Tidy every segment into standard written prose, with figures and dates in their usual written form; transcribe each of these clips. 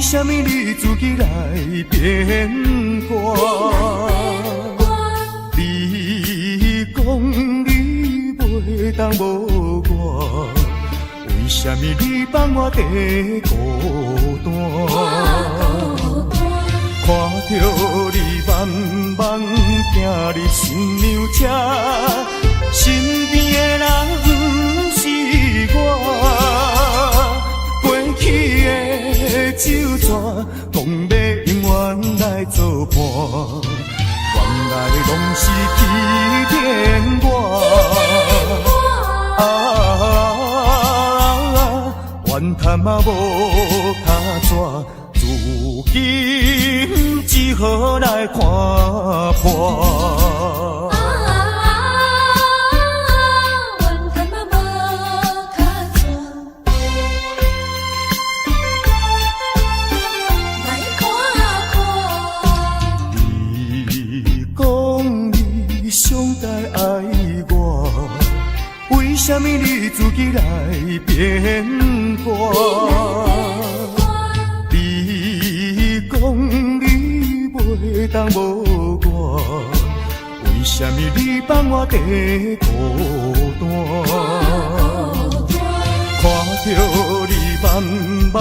什么你自己来变卦？你讲你袂当无我，为什么你放我在孤单？看着你慢慢行入新娘车，身边的人不是我，过去的酒泉，讲要永远来作伴，原来拢是欺骗我。怨叹嘛无卡纸。如今只好来看破。怨叹嘛无卡纸，来看破。你讲你上该爱我，为什么你自己来变卦？袂当无我，为什么你放我在孤单？看着你慢慢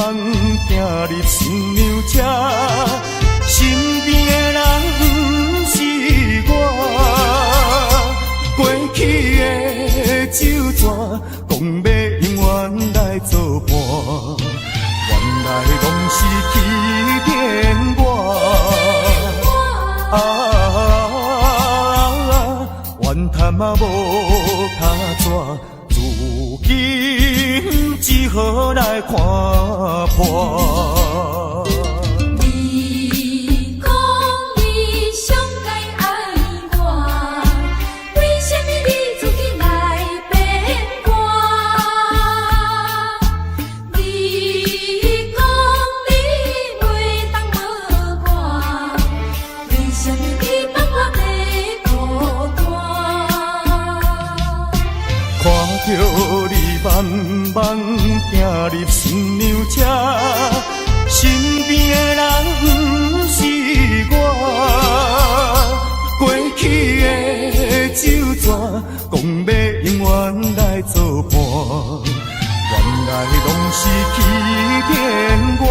行入新娘车，身边的人不是我，过去的酒泉，讲要永远来作伴，原来拢是欺骗我。怨叹嘛无卡纸，如今只好来看破。你讲你上该爱我，为什么你自己来变卦？你讲你袂当无我，为什么你放我在孤单？看着你慢慢行入新娘车，身边的人不是我，过去的酒泉，讲要永远来作伴，原来拢是欺骗我。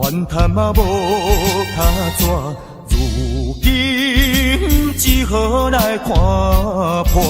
怨叹嘛无卡纸。如今只好来看破。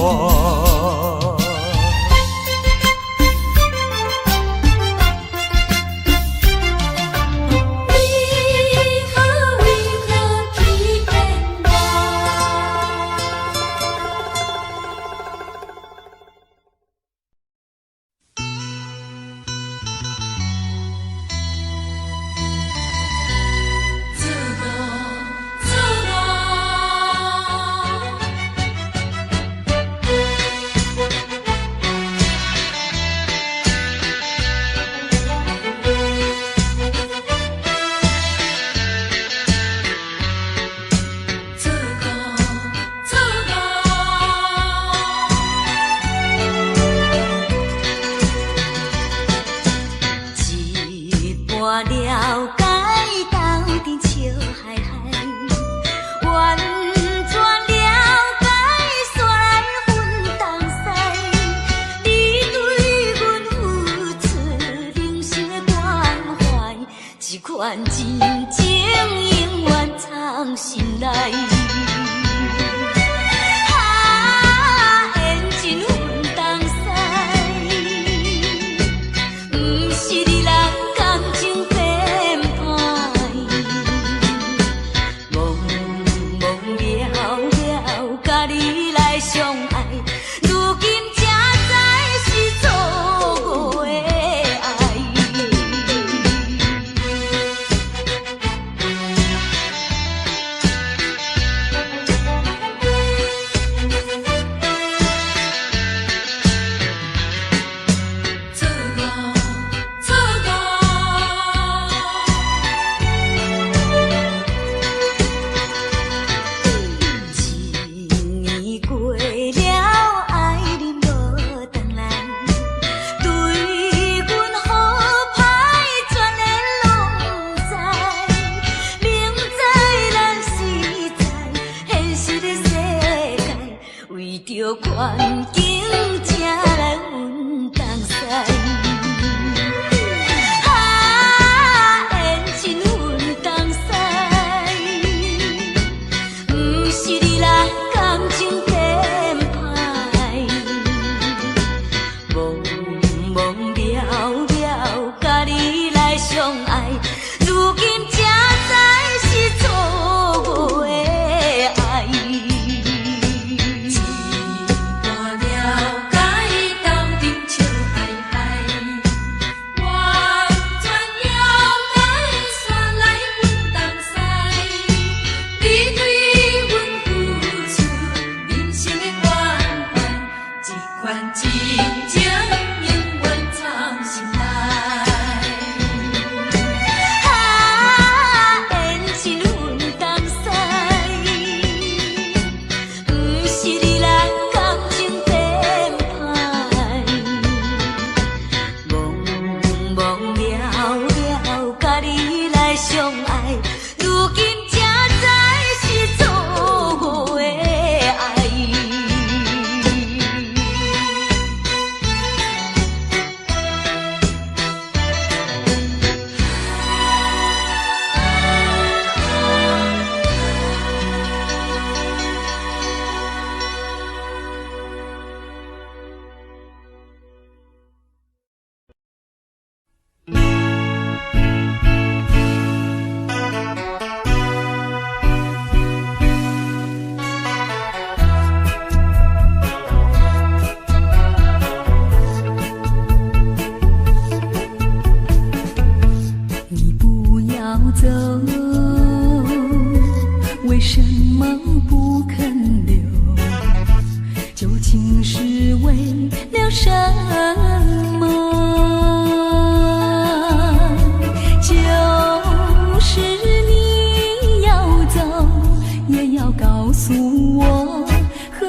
诉我，何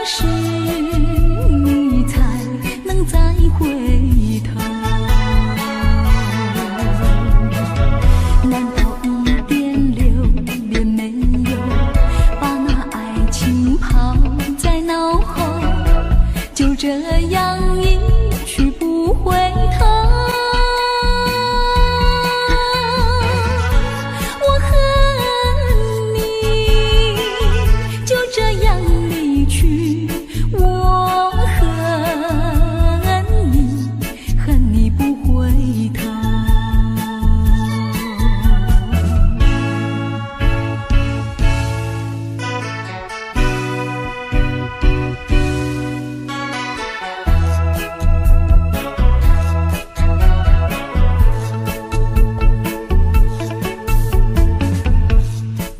时你才能再回头？难道一点留恋没有，把那爱情抛在脑后，就这样一去不回头？我恨你就这样离去，我恨你，恨你不回头。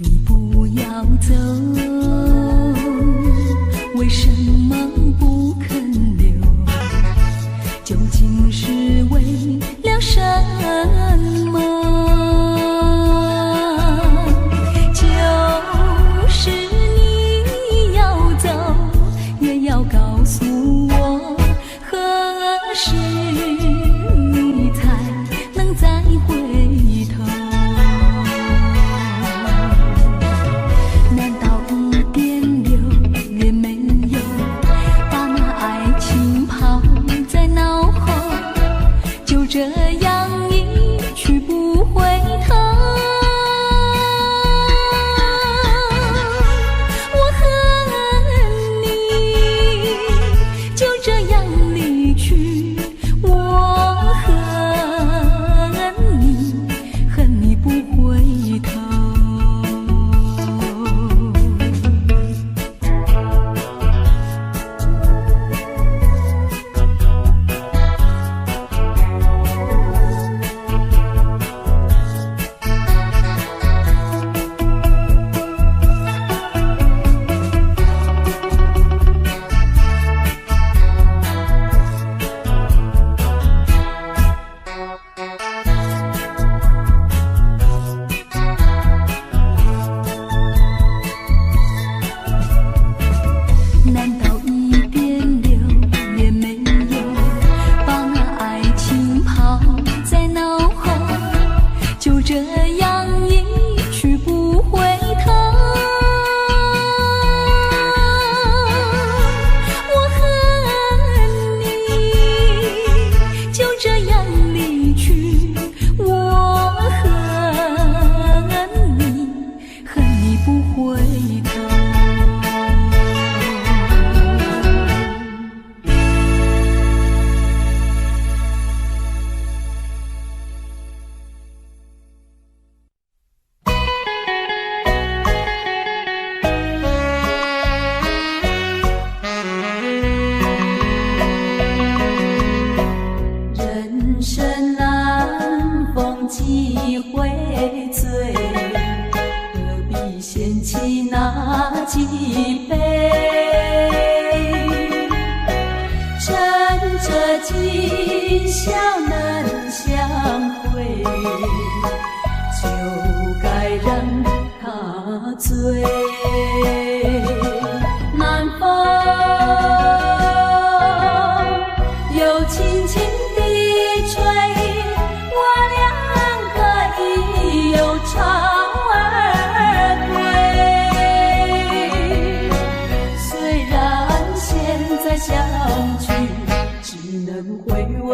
你不要走，为什么不肯留？究竟是为了什么？就是你要走，也要告诉我，何时你才能再回头？难道一点留恋没有，把那爱情抛在脑后，就这样一去不回头？我恨你就这样离去，我恨你，恨你不回头。难道一点留恋没有，把那爱情抛在脑后，就这样一去不回头？我恨你就这样离去，我恨你，恨你不回头。人生难逢几回醉，何必嫌弃那几杯？趁着今宵能相会，就该让他醉。南风又轻轻地吹，我俩可以有巢而归。虽然现在相聚只能回味，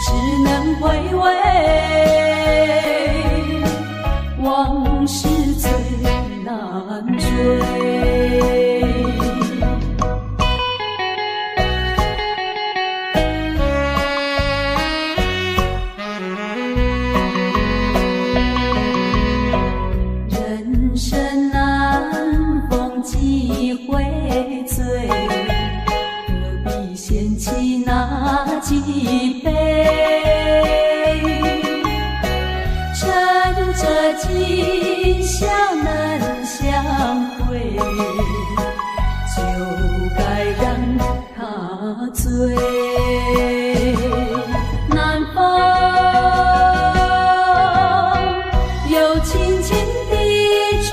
只能回味，往事最难追。人生难逢几回醉，何必嫌弃那几杯？趁着今宵能相会，就该让他醉。南风又轻轻地吹，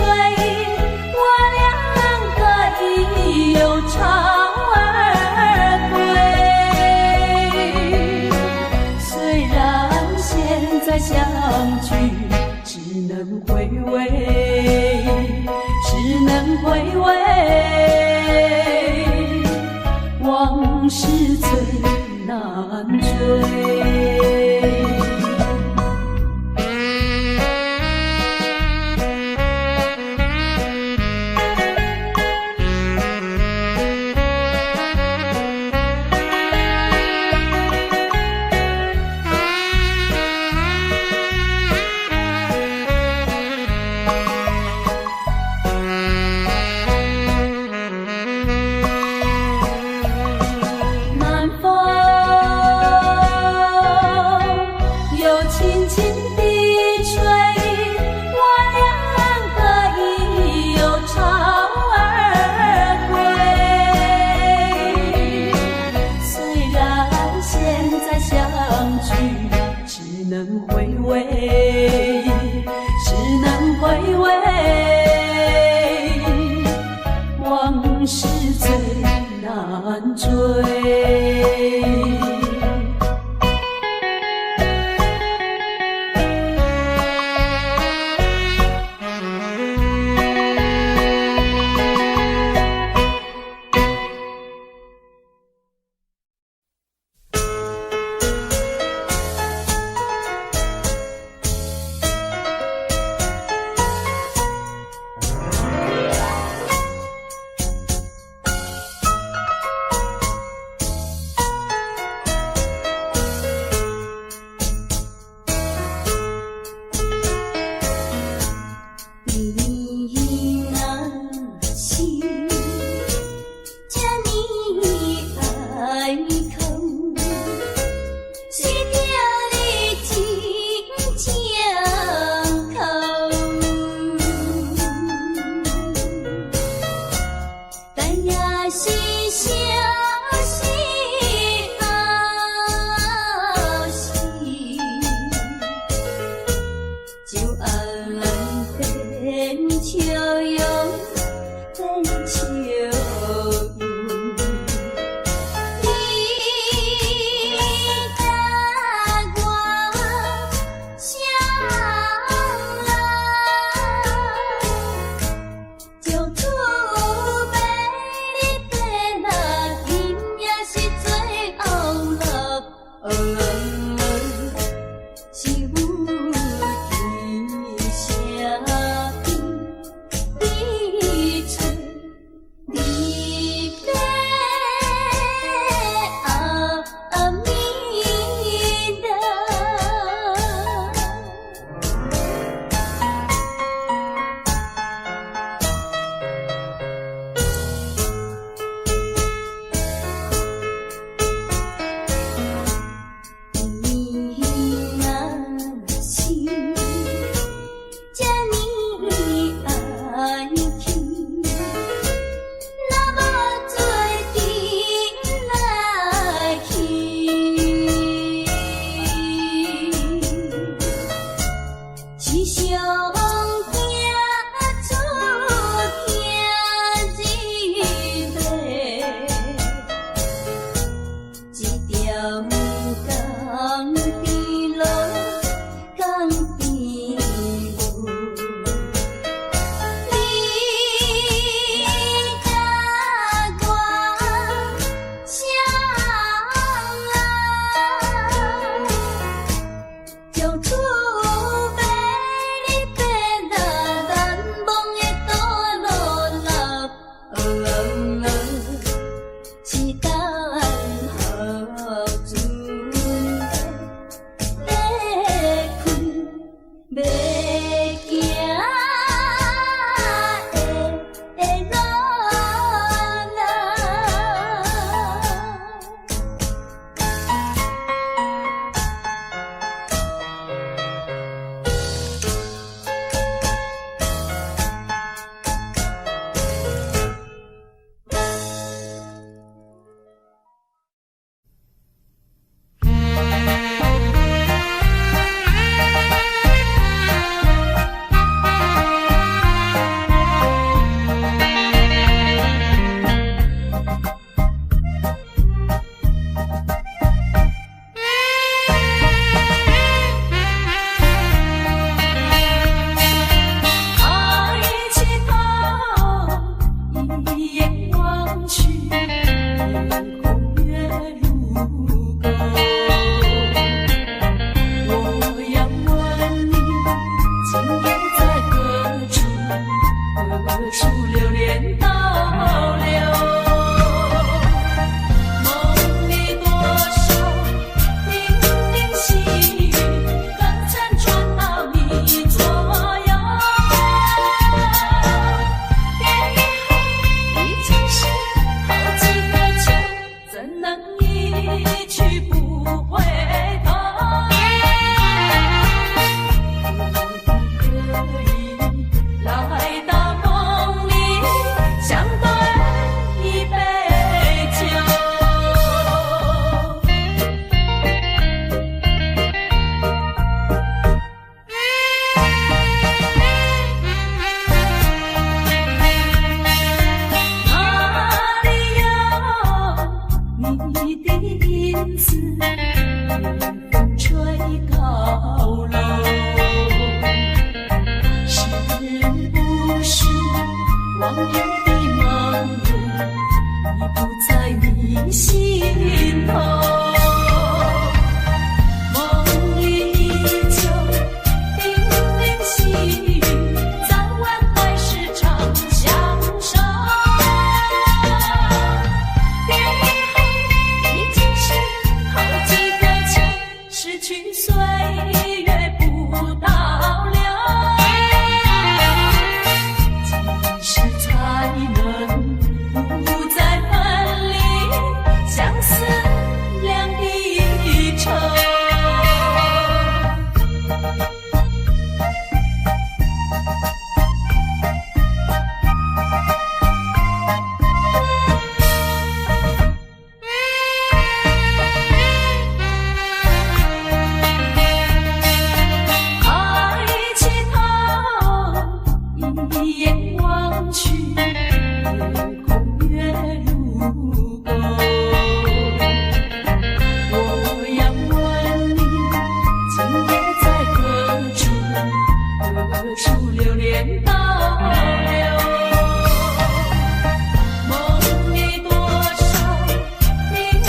再相聚，只能回味，只能回味，往事最难追。影子，风吹高楼。是不是往日的梦里，已不在你心头？梦里依旧叮咛细语，早晚还是常相守。别以后已经是好几个秋，失去岁月不倒流。几时才能不再分离，相思两地愁。抬起头，一眼望去，夜空月如钩。我要问你，今夜在何处？何处流连倒流？梦里多少叮咛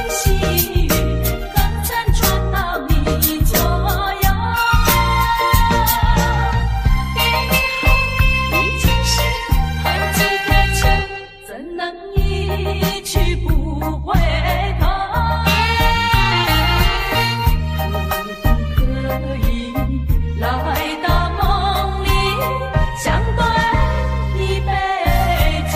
细语，刚才传到你左右。别以后已经是好几个秋，怎能一去不回头？可不可以来到梦里，相对一杯酒？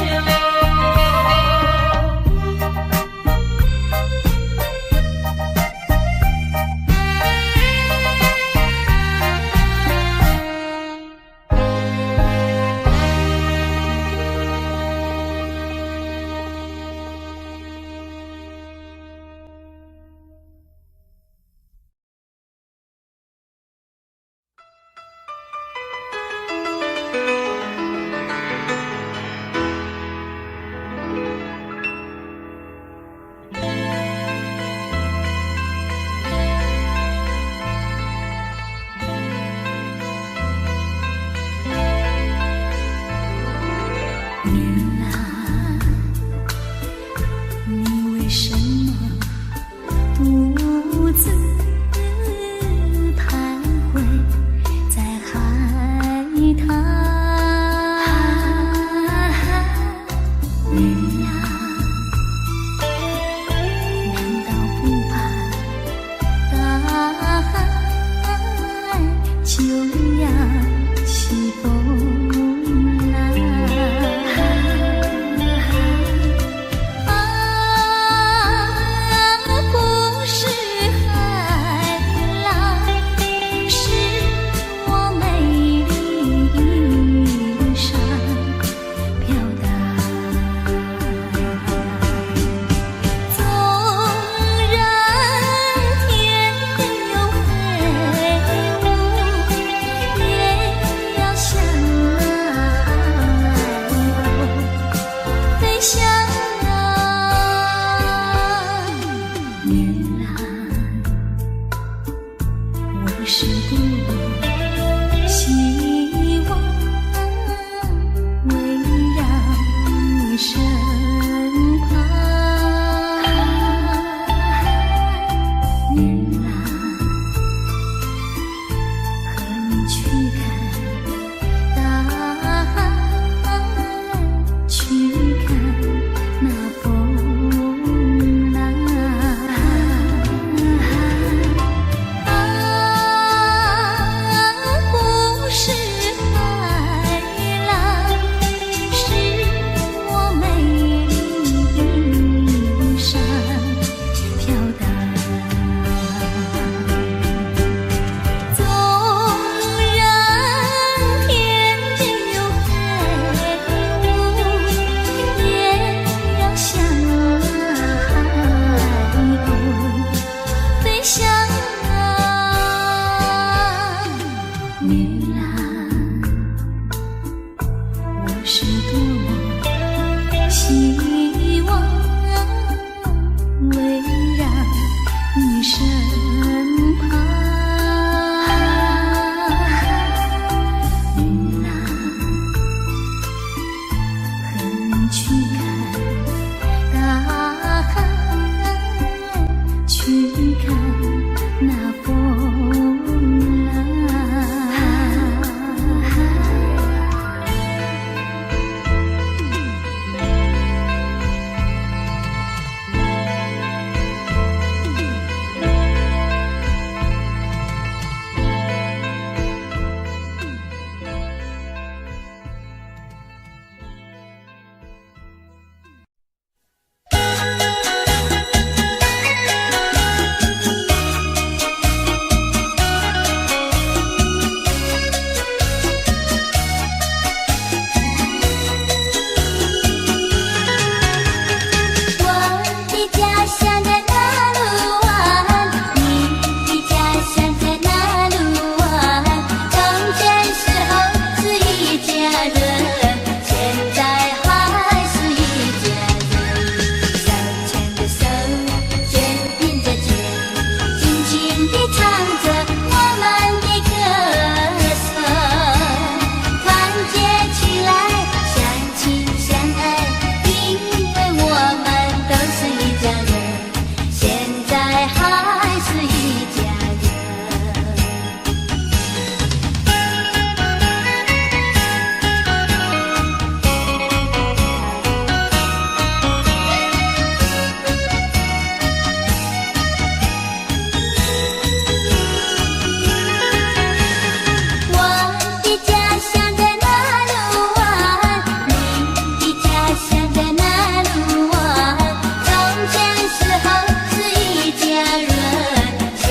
女郎，你为什么独自徘徊在海滩？女郎，难道不怕大海就要起风浪？不是海浪，是我美丽衣裳飘荡。纵然天有黑雾，也要向海鸥飞翔。女郎，我是多么希望围绕你身旁。女郎，和你去看大海，去看那风浪。不是海浪，是我美丽衣裳飘荡。纵然天有黑雾，也要向海鸥飞翔。女郎，我是多么希望围绕是一家人。我的家乡在哪路啊？你的家乡在哪路啊？从前时候是一家人，现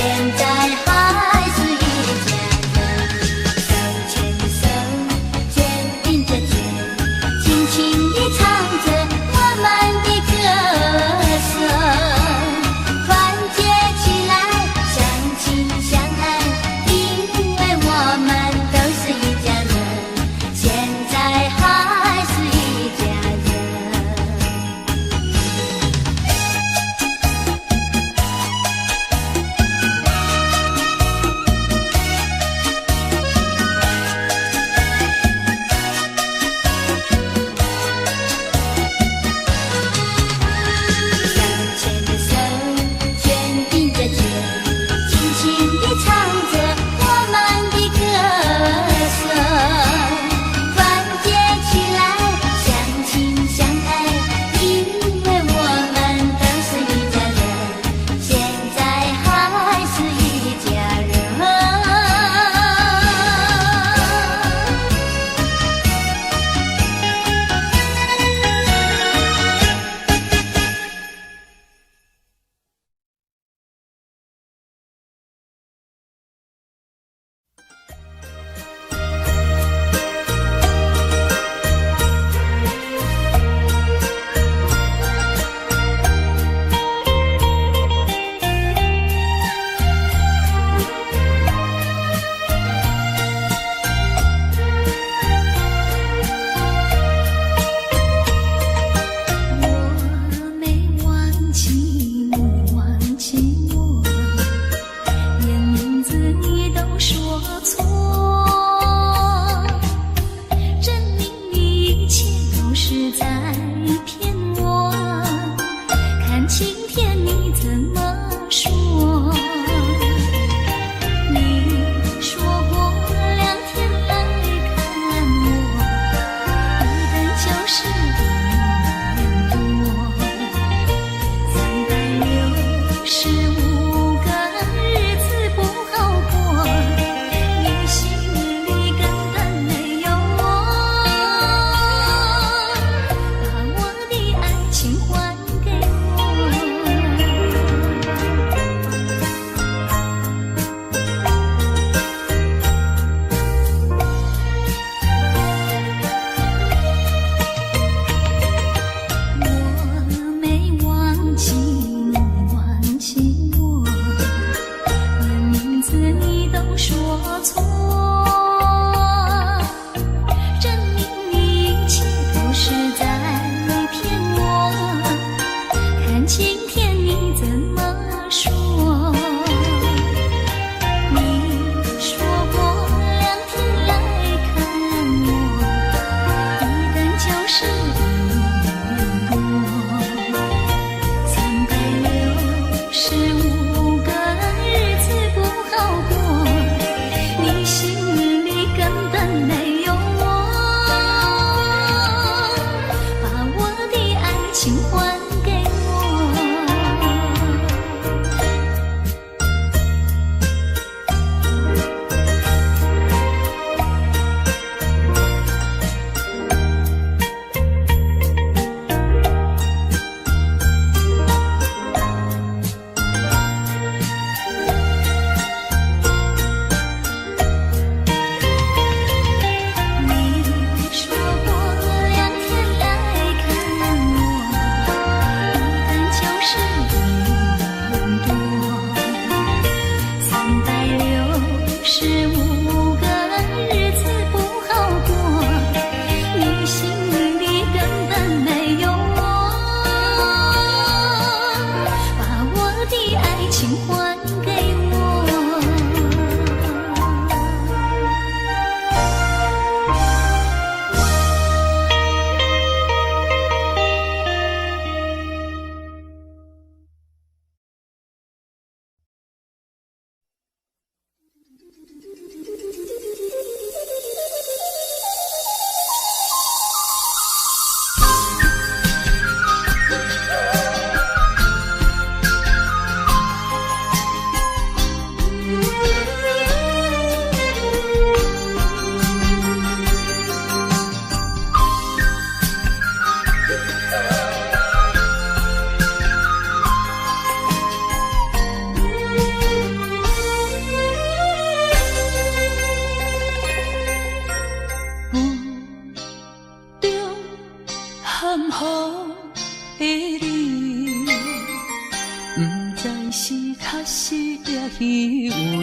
实也虚伪。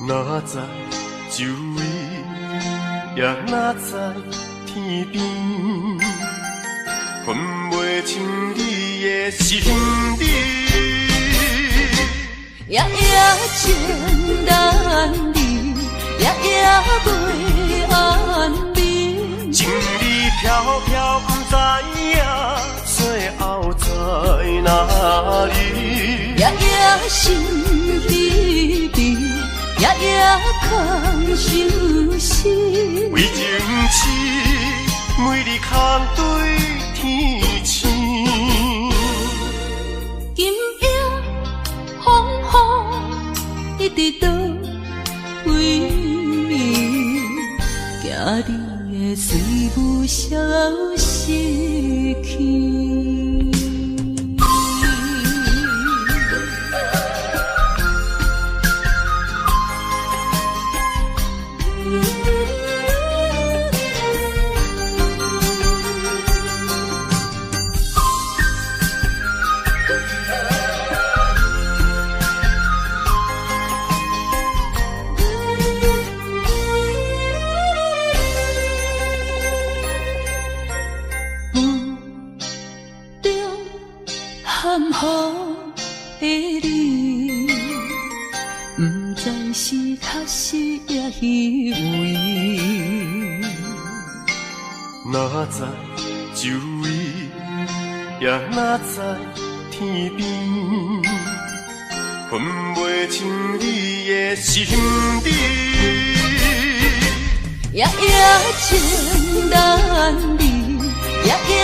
哪知周围，也哪知天边，分袂清你的心理。夜夜情难离，夜夜袂安眠。情意飘飘，不知影最后在哪里。夜夜心悲悲，夜夜空相思。为情痴，每日空对天星。今夜风雨一直倒位，惊你的随不消失去。含雨的你，不知是确实也虚伪。哪知周围，也哪知天边，分袂清你的心理。夜夜情难离，夜夜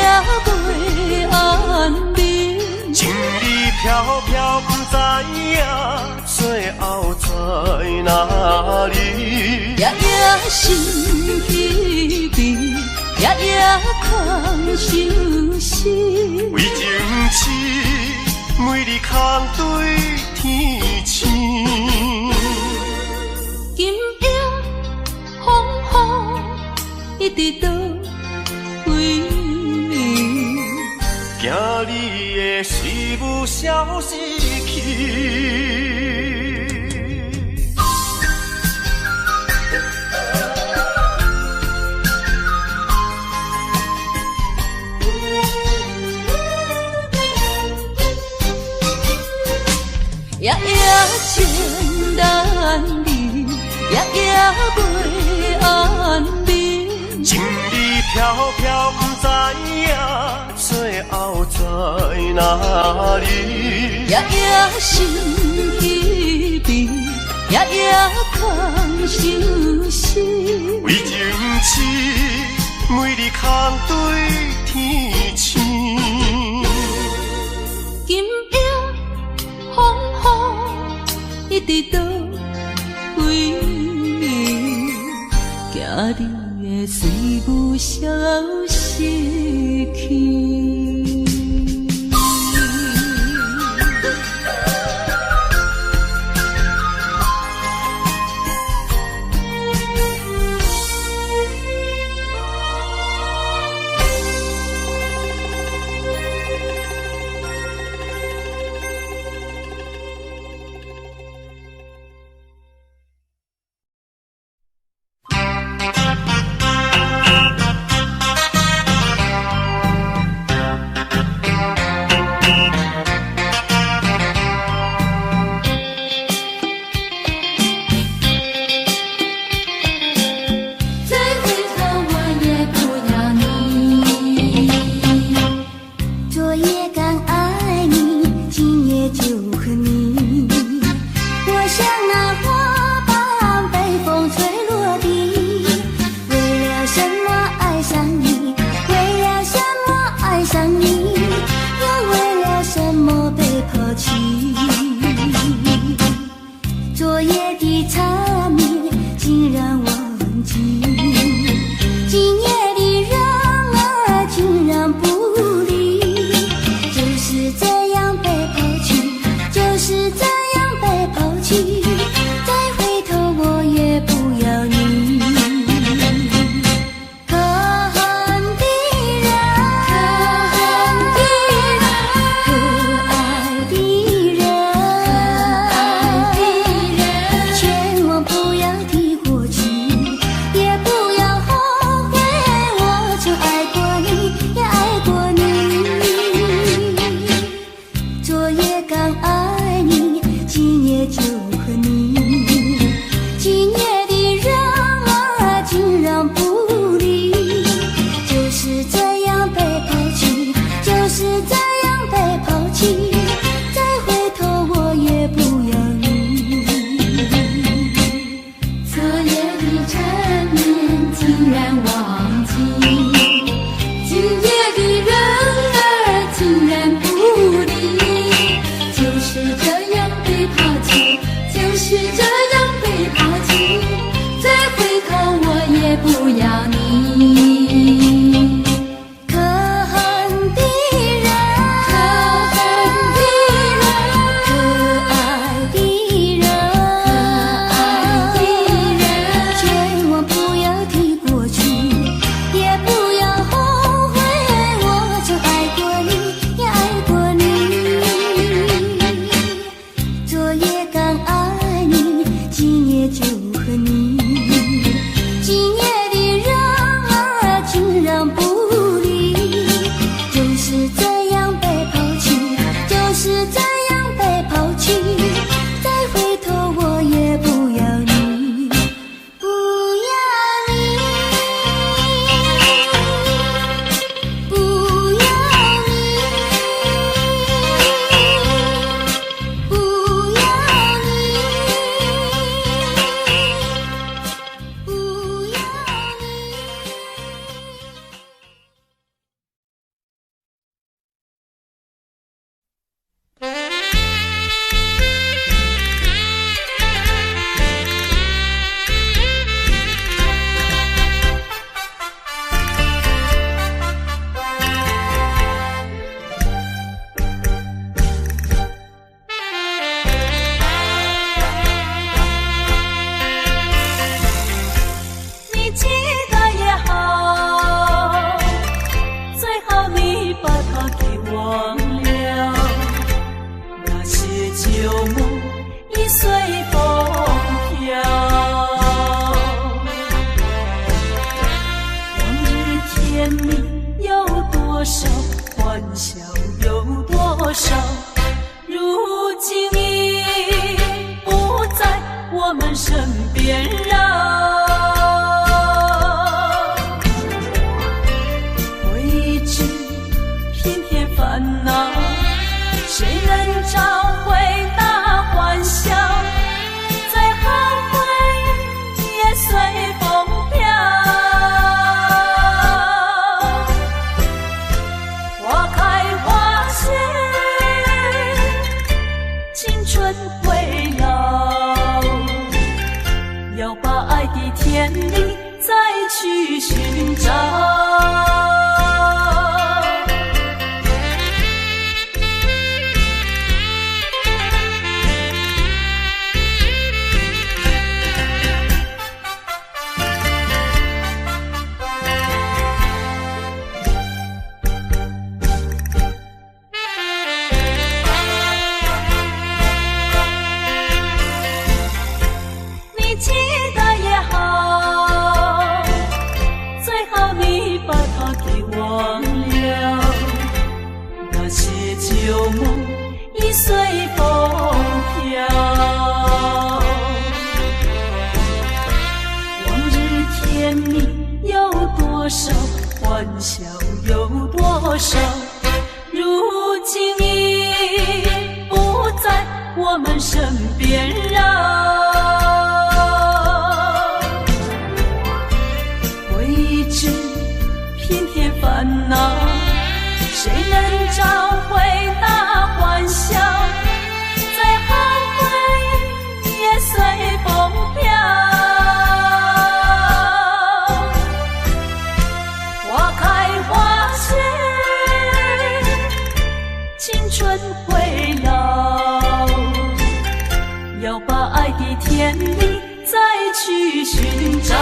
袂安眠。情意飘飘，不知影最后在哪里。夜夜心悲悲，夜夜空相思。为情痴，每日空对天星。今夜风雨一直倒位，惊你的随不消失去。夜夜情难离，夜夜袂安眠。情意飘飘，不知影最后在哪里。夜夜心悲悲，夜夜空相思。为情痴，每日空对天星。今夜风雨一直倒位，惊你的随不消失去。刚爱你，今夜就和你。今夜的人儿竟然不理，就是这样被抛弃，就是这样被抛弃，再回头我也不要你。昨夜的缠绵竟然忘记，今夜的人儿竟然不理，就是这样被抛弃，就是这样被抛弃，再回头我也不要你。可恨的人，可恨的人，可爱的人，可爱的人，千万不要提过去，也不要后悔，我就爱过你，也爱过你。昨夜刚爱你，今夜就和你。今夜的人儿竟然不理，就是这样被抛弃，就是这样被抛弃，再回头我也不要你，不要你，不要你，不要你，不要你。你记得也好，最好你把它给忘了。那些旧梦已随风飘，往日甜蜜有多少，欢笑有多少，如今你不在我们身边了。烦恼，谁能找回那欢笑？再后悔也随风飘。花开花谢，青春会老，要把爱的甜蜜再去寻找。你记得也好，最好你把它给忘了。那些旧梦已随风飘，往日甜蜜有多少，欢笑有多少，如今你不在我们身边了。偏偏烦恼，谁能找回那欢笑？再后悔也随风飘。花开花谢，青春会老，要把爱的甜蜜再去寻找。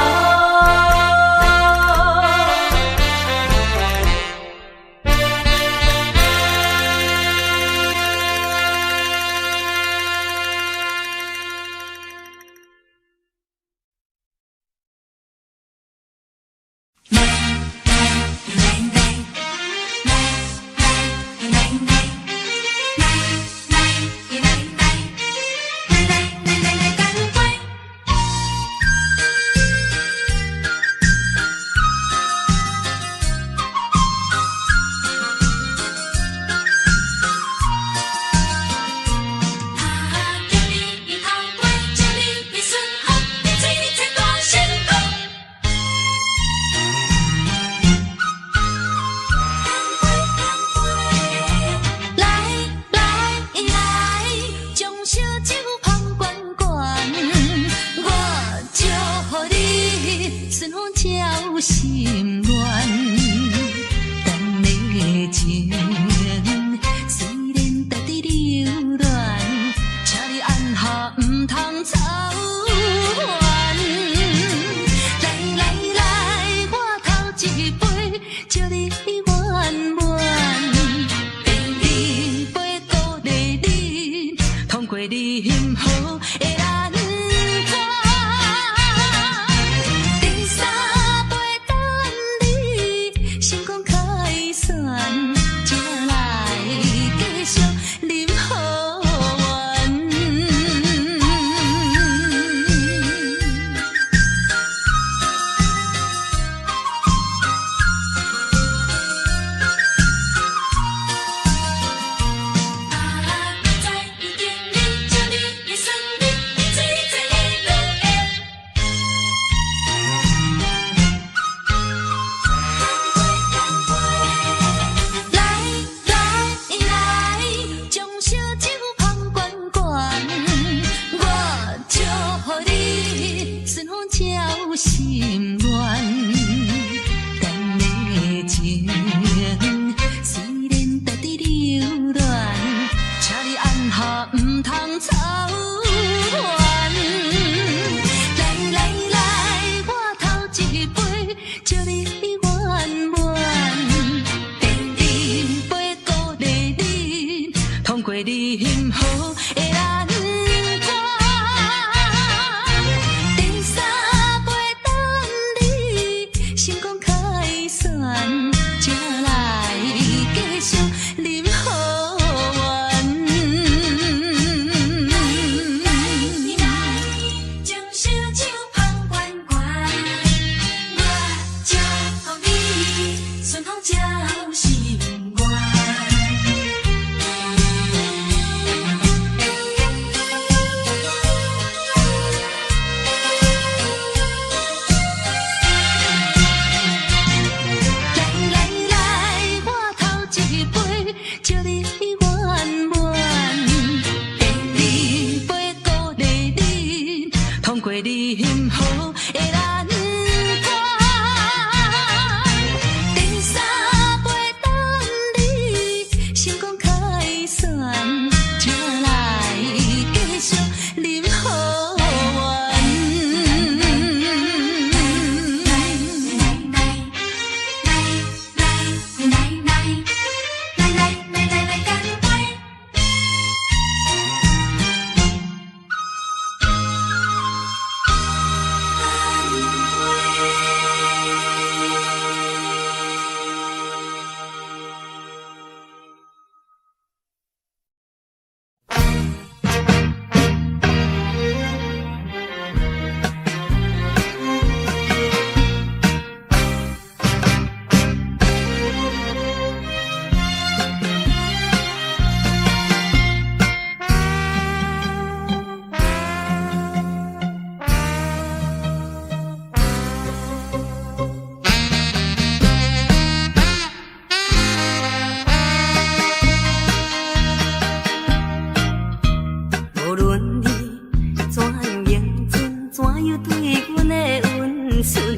心乱，等的情虽然在伫流乱，请你按下唔通操烦。来来来，我头一杯，祝你圆满。第二杯鼓励你，通过你幸福的难关。第三杯等你成功开选，才来继续饮好运。在一点里，祝你的生日一切一切会如愿。来来来，将烧酒捧罐罐，我祝福你顺风照心愿。等的情虽然在伫流乱，请你按下唔通操烦。来来来，我头一杯，祝你圆满。第二杯鼓励你，通过你幸福的难关。第三杯等你成功开选，才来继续饮好运。将烧酒捧罐罐，我祝福你顺风照心愿。来来来，我头一杯，祝你圆满。第二杯鼓励你，通过你幸福的难关。第三杯等你成功开选，才来继续饮好运。来干杯！无论你怎样认真，怎样对阮的温顺，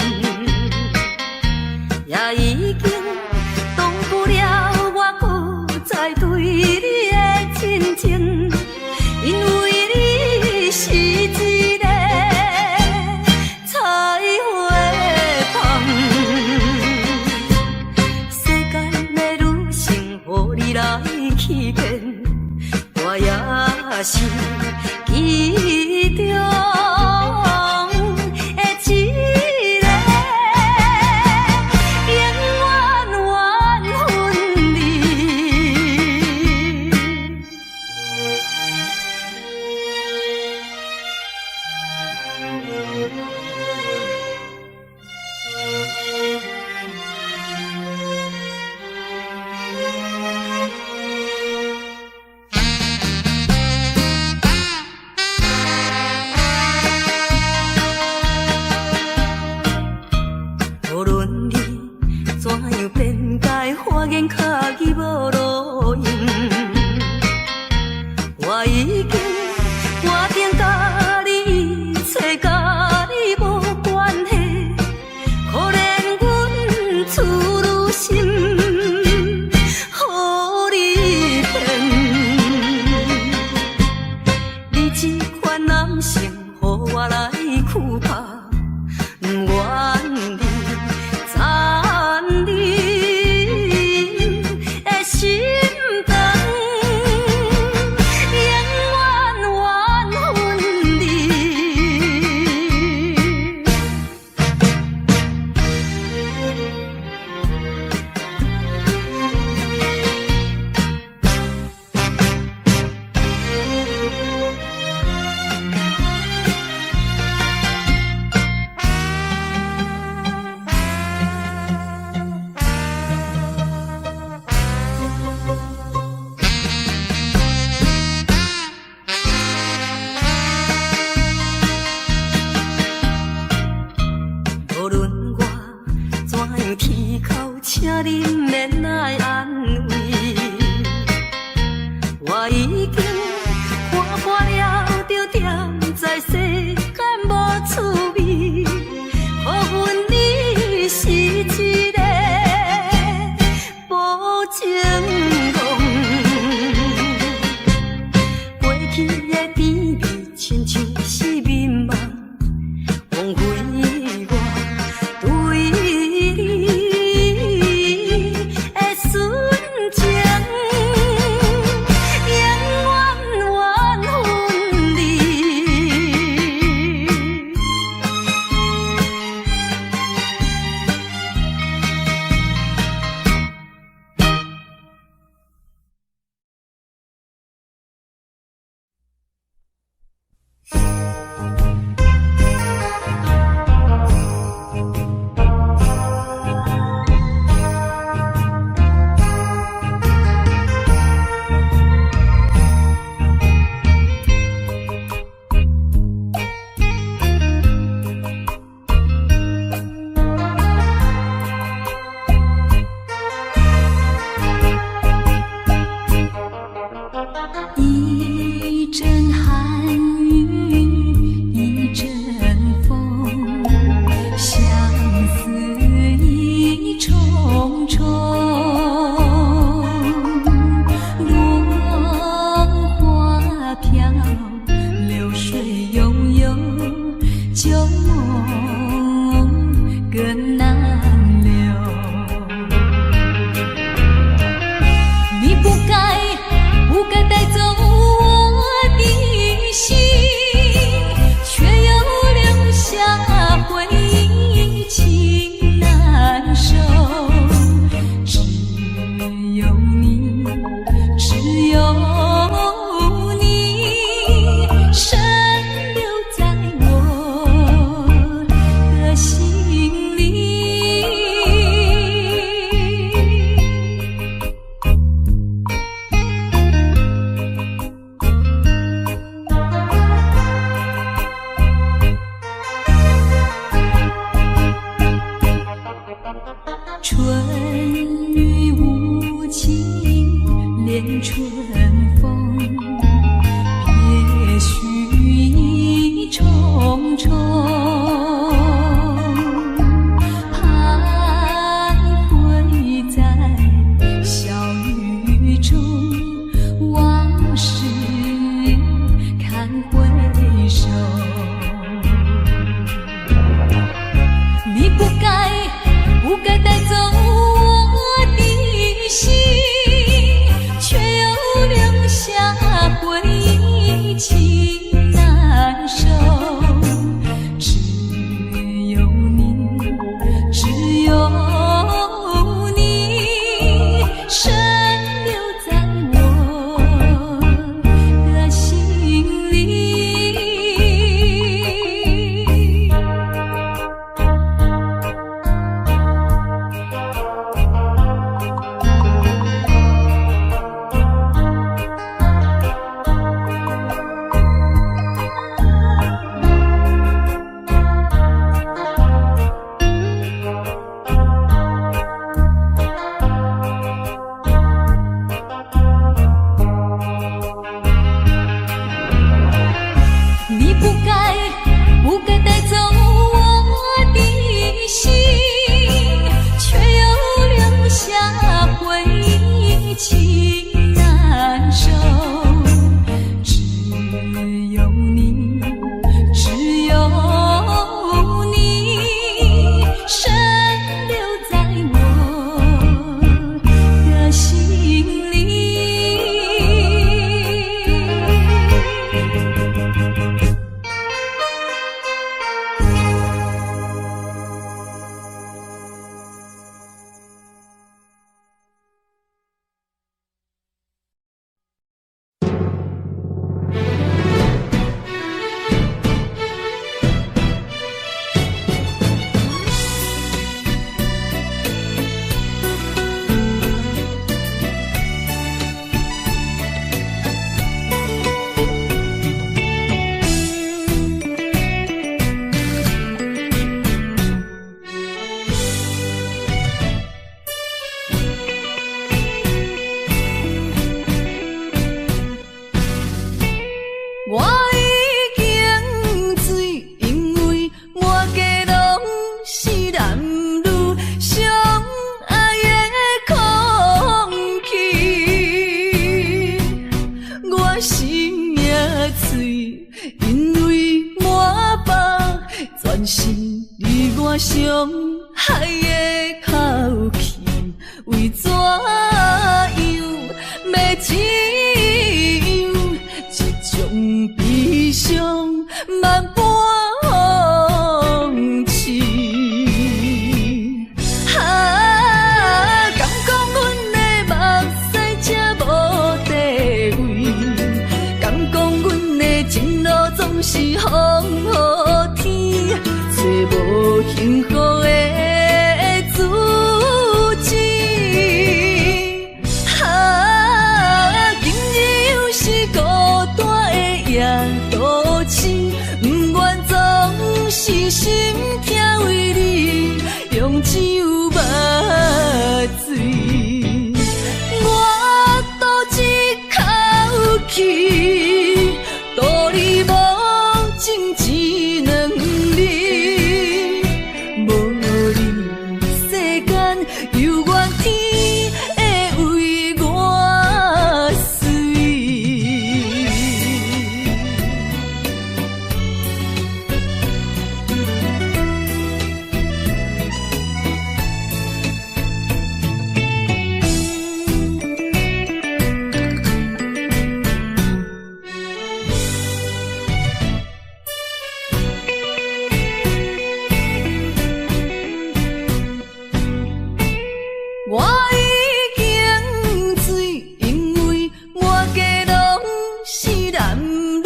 也已经挡不了我搁再对你的深情，因为你是一个彩花香，世间的女性，予你来欺骗。我也是其中的一个，永远缘分你。无论你怎样辩解，花言巧语无路用，我已经决定甲你一切甲你无关系。可怜去的甜蜜，亲像是眠梦，枉费我对你的纯情，永远缘分离。一阵寒雨，一阵风，相思意重重。落花飘，流水悠悠，旧梦更难留。你不该带走我的心，却又留下回忆，情难收。只有你，只有你，深留在我的心里。春雨无情恋春风，别绪意重重，徘徊在小雨中，往事看回首。你不该带走我的心，却又留下回忆，情难收。只有你，只有你，深留在我的心里。你不该带走我的心，却又留下回忆，情难收。只有你，只有你，深留在我的心里。我已经醉，因为我家拢是男女相爱的空气。我心命嘴，因为满腹全是你我伤害的口气，为怎样要只有这种悲伤万般放弃？敢讲阮的目屎才无地位，敢讲阮的情路总是风雨天，找无幸福的自己。今日又是孤单的夜都市，不愿总是心痛为你用只有目水。我赌一口气，度你无情一两日，无你世间犹原天会为我水。我已经醉，因为满街拢是男女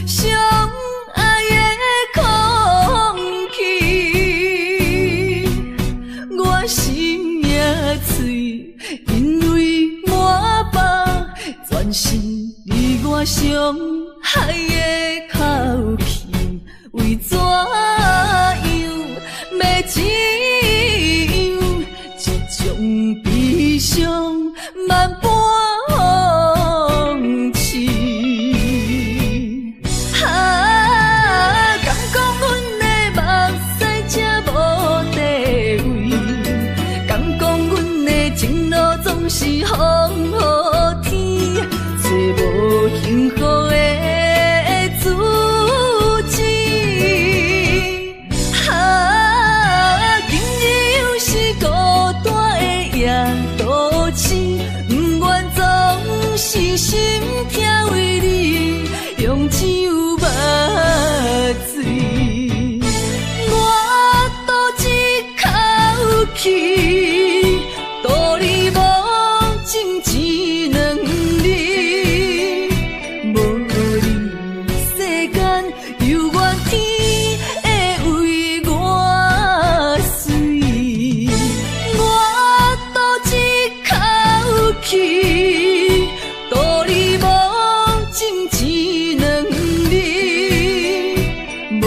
相爱的空气。我心也碎，因为满腹全是你我伤害的口气，为怎样要只有这种悲伤万般放弃？敢讲阮的目屎才无地位，敢讲阮的情路总是风雨天，找无幸福的自己。今日又是孤单的夜都市，不愿总是心痛为你用只有目水。我赌一口气，度你无情一两日，无你世间犹原天会为我水。我赌一口气，度你无情一两日，无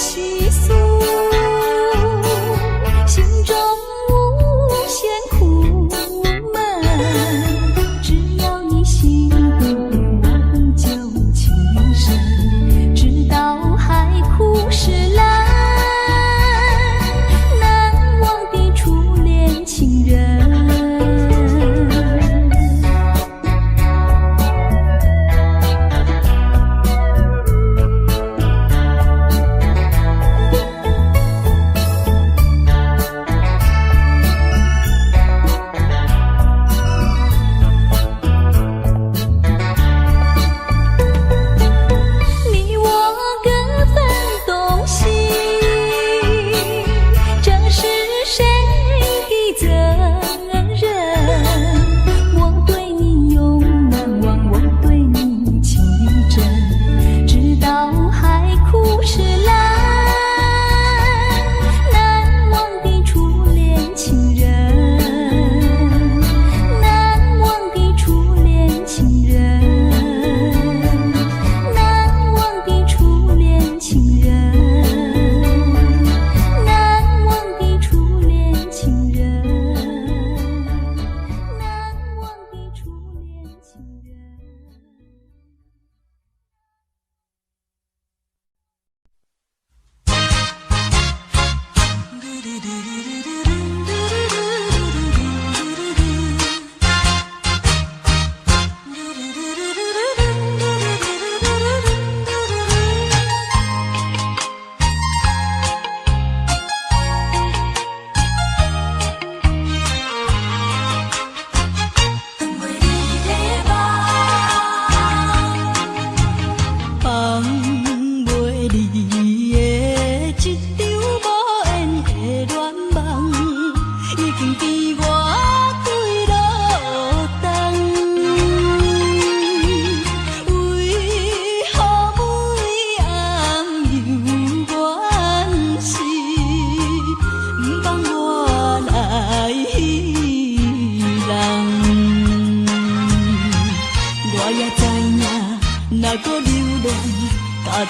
细诉，心中无限苦闷。只要你心不变，我就情深，直到海枯石烂。难忘的初恋情人。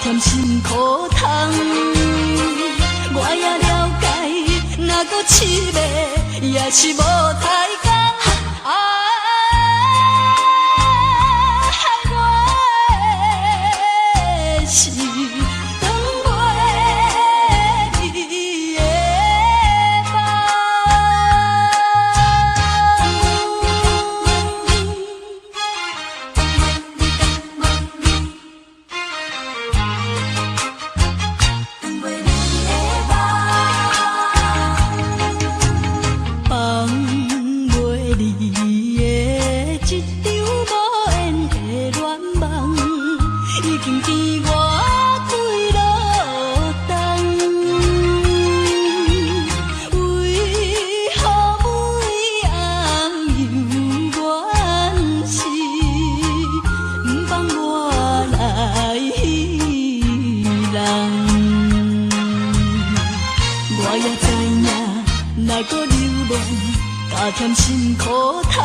添心苦痛，我也了解，若搁凄迷，也是无太工。害我的是长袂离的添心苦痛，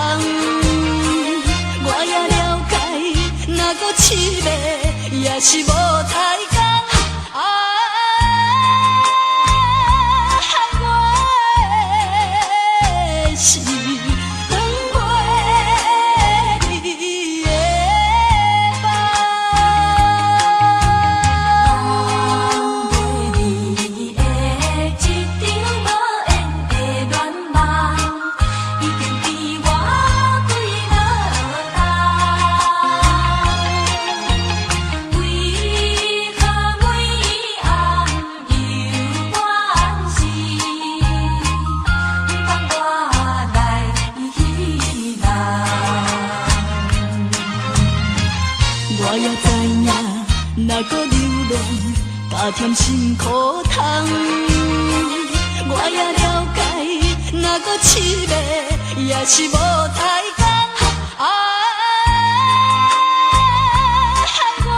我也了解，若搁凄迷，也是无太工。害我的是长袂离的若搁流浪，加添心苦痛，我也了解，若搁凄迷，也是无太工。害我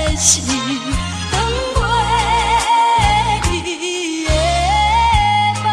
的是长袂离的梦。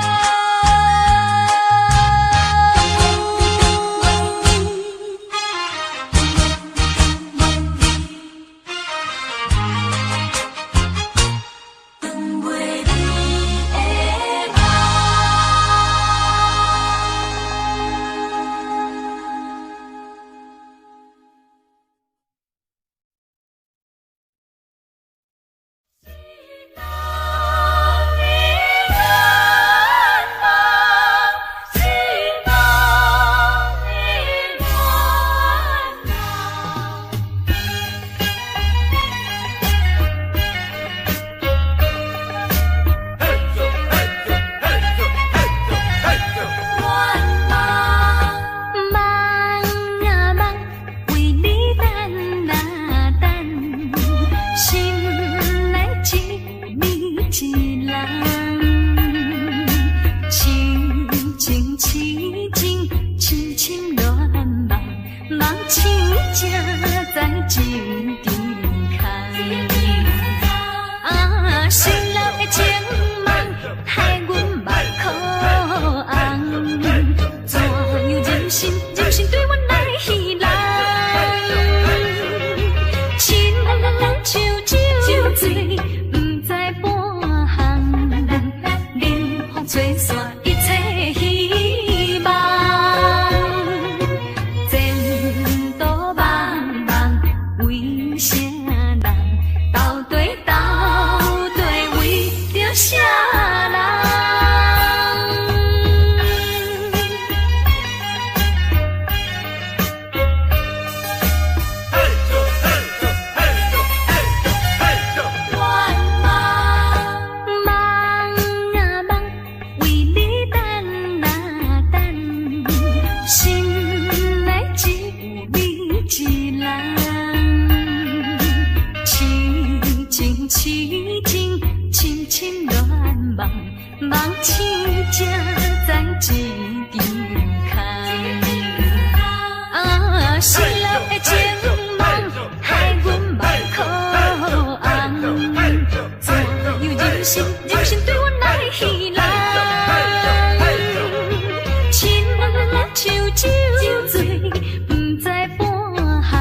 痴情，深深恋梦，梦醒才在一场空。啊，失落的情梦，害阮目眶红。怎样人生，人生对阮来戏弄？亲像酒醉，不知半项，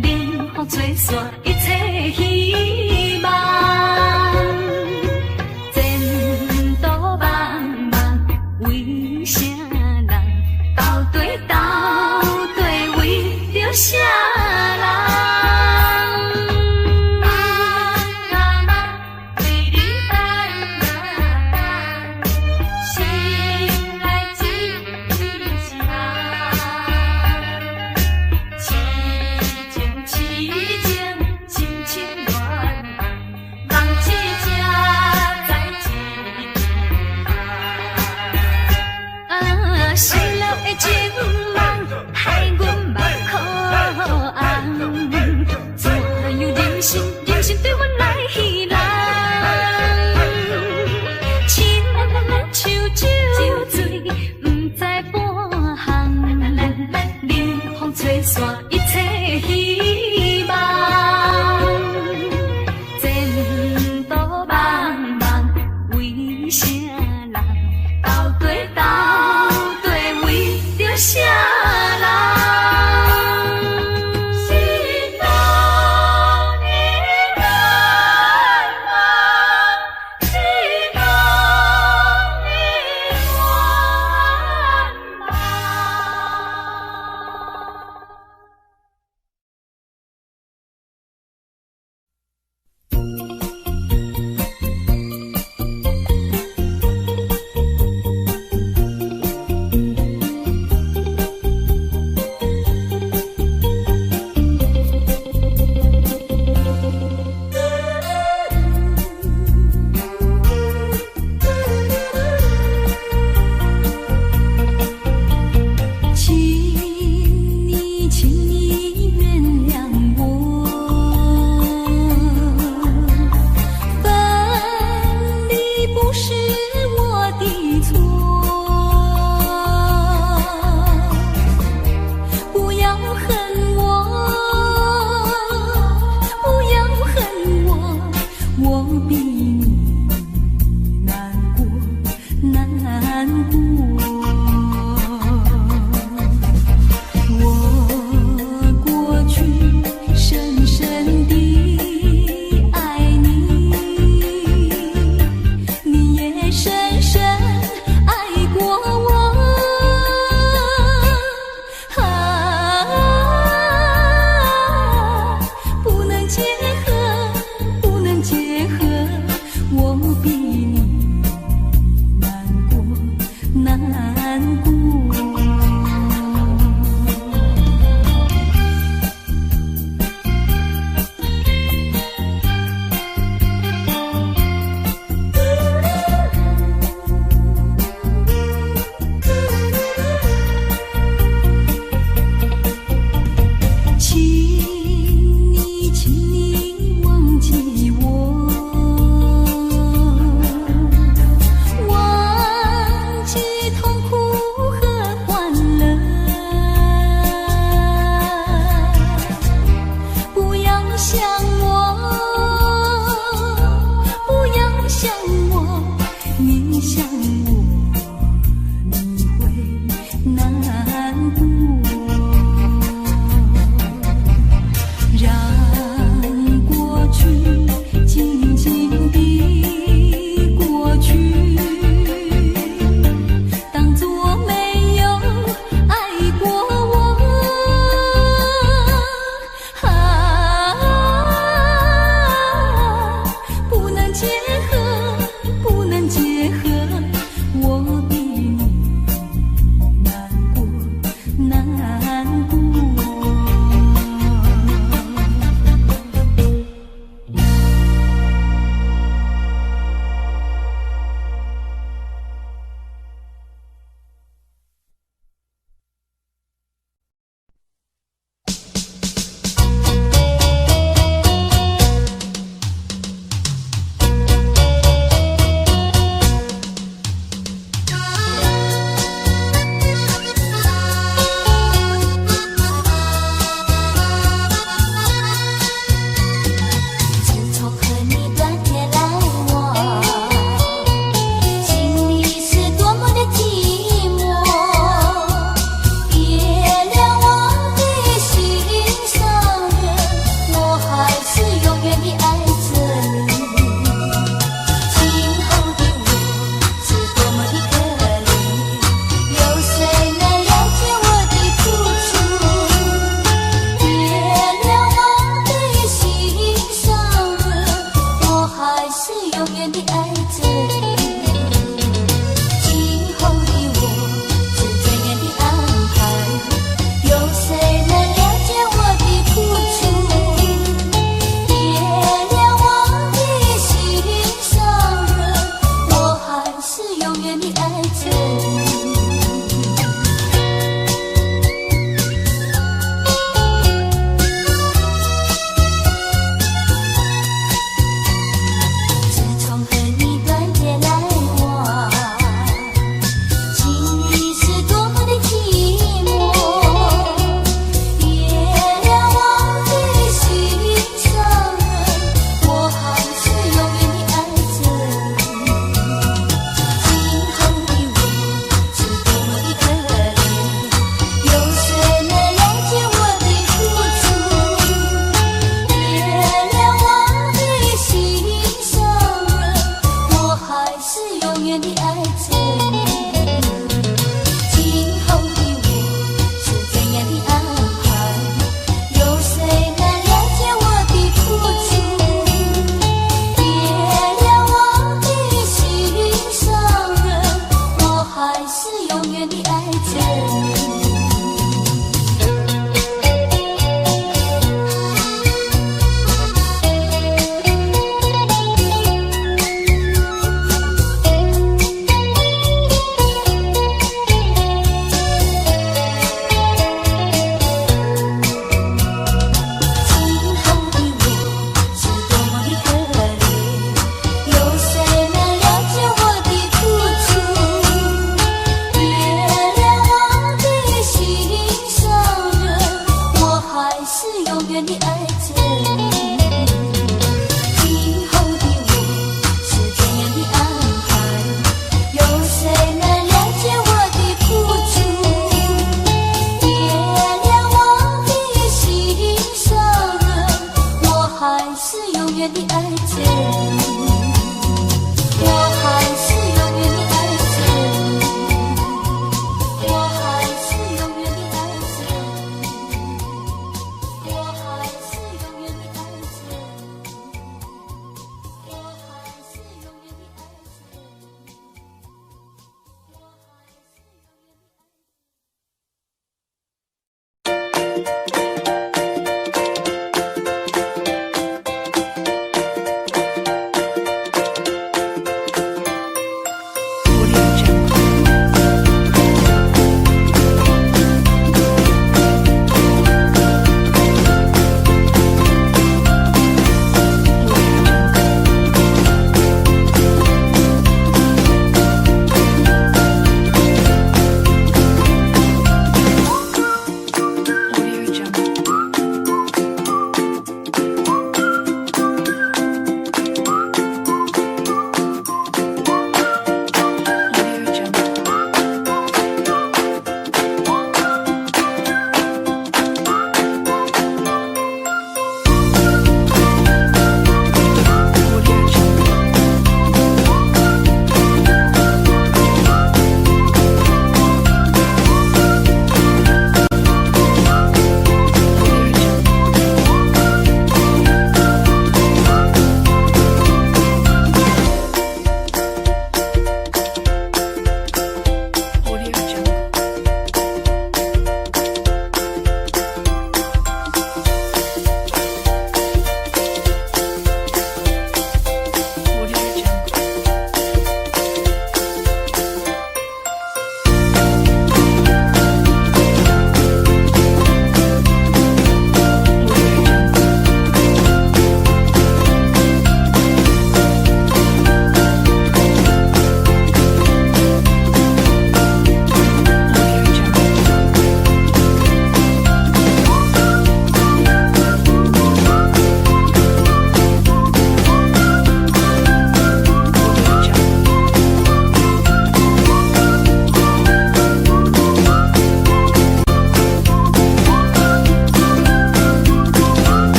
连风吹散一切希望。前途茫茫，为啥人斗对为着啥人？失落的情梦，害阮目眶红。怎样人生，人生对阮来戏弄？亲像酒醉，不知半项，连风吹散一切希望。前途茫茫，为啥人斗对为着啥人？心中的愿望，心中的愿望。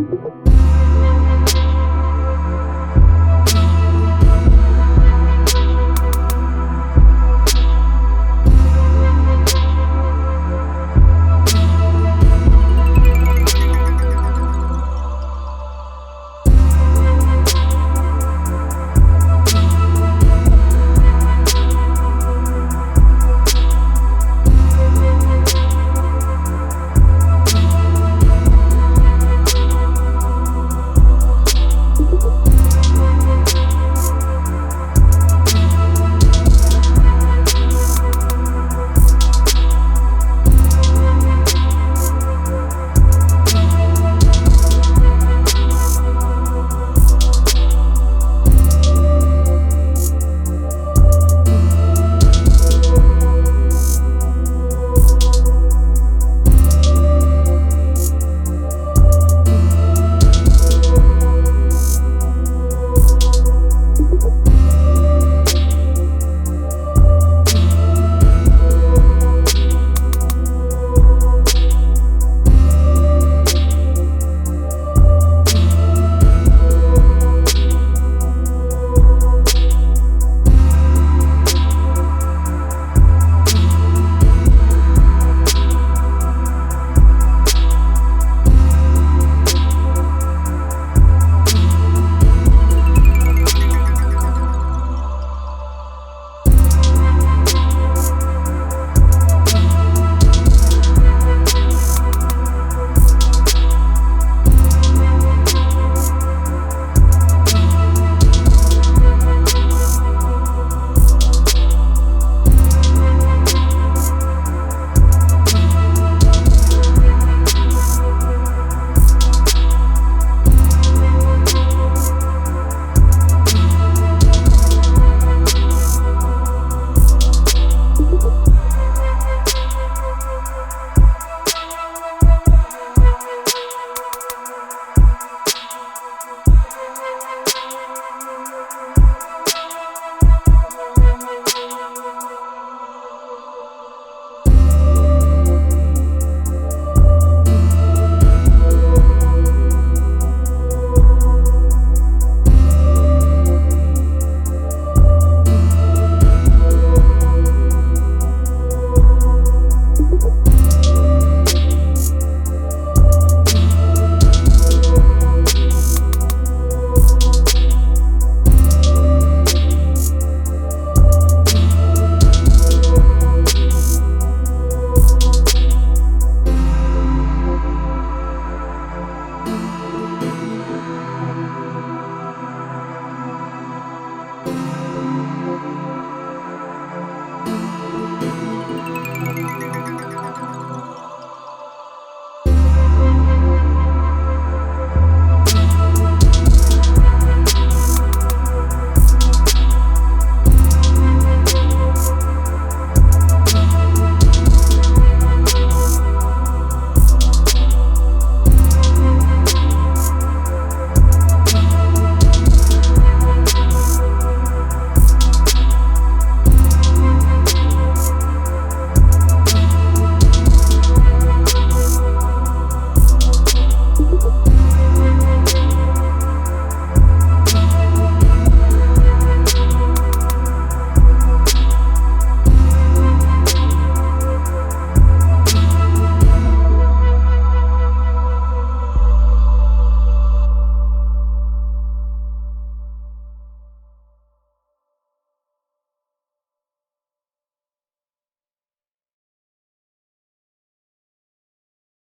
Thank